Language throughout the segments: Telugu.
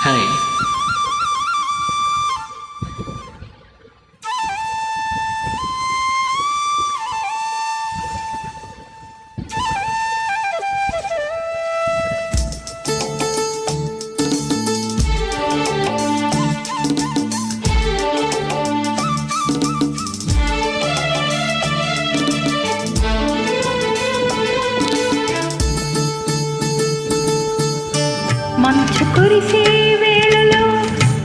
హాయ్. మంచు కురిసే వేళలో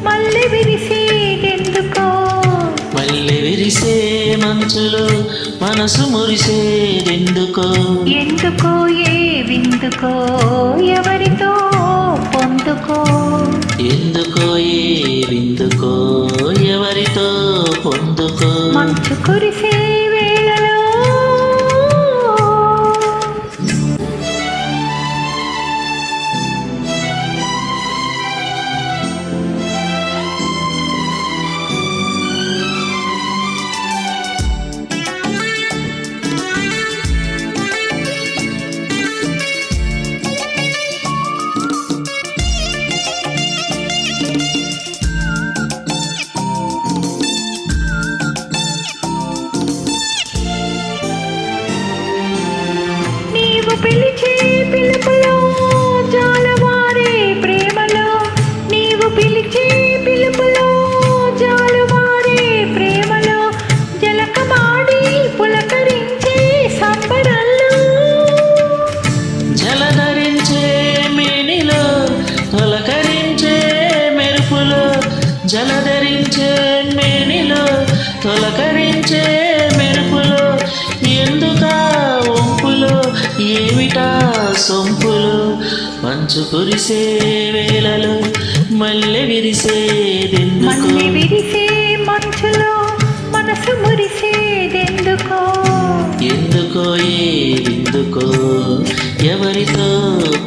మల్లె విరిసేదెందుకో, మల్లె విరిసే మంచులో మనసు మురిసేదెందుకో, ఎందుకో ఏ విందుకో ఎవరితో పొందుకో, ఎందుకో ఏ విందుకో ఎవరితో పొందుకో. మంచు కురిసే వేళలో పిలిచే పిలుపులో జాలవారే ప్రేమలో, నీవు పిలిచే పిలుపులో జాలువారే ప్రేమలో, జలకమాడి పులకరించే సంబరాల్లో, జలధరించే మేనిలో తొలకరించే మెరుపులో, జలధరించే మేనిలో తొలకరించే మెరుపులో, ఎందుకా వంపులో ఏమిటా సొంపులు. మంచు కురిసే వేళలో మల్లె విరిసేదెందుకో, మల్లె విరిసే మంచులో మనసు మురిసేదెందుకో, ఎందుకో ఏ విందుకో ఎవరితో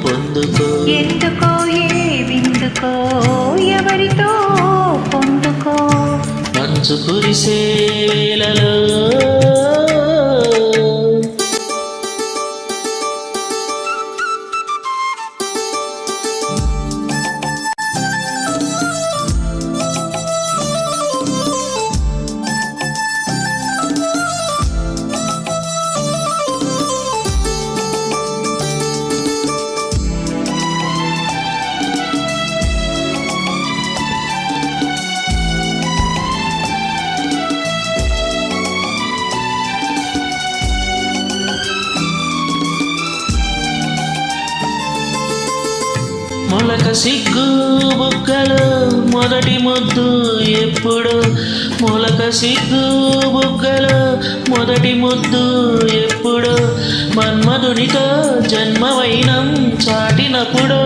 పొందుకో, ఎందుకో ఏ విందుకో ఎవరితో పొందుకో. మంచు కురిసే వేళలో. మొలక సిగ్గు బుగ్గలు మొదటి ముద్దు ఎప్పుడు, మొలక సిగ్గు బుగ్గలు మొదటి ముద్దు ఎప్పుడు, మన్మధునితో జన్మవైనం చాటినప్పుడు,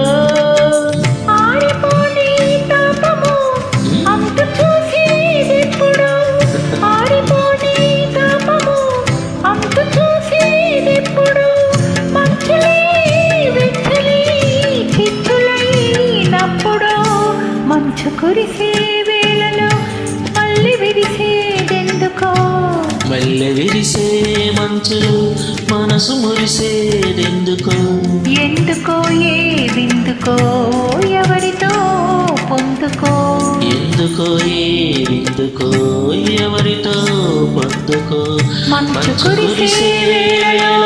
ఆరిపోని తాపము అంతు చూసేదెప్పుడు, ఆరిపోని తాపము అంతు చూసేదెప్పుడు, మంచులే వెచ్చలే చిచ్చులైనప్పుడు, మంచు కురిసే వేళలో మల్లె విరిసేదెందుకో, మల్లె విరిసే మంచులు మనసు మురిసేదెందుకో, ఎందుకో ఏ విందుకో ఎవరితో పొందుకో, ఎందుకో ఏ విందుకో ఎవరితో పొందుకో. మంచు కురిసే వేళలో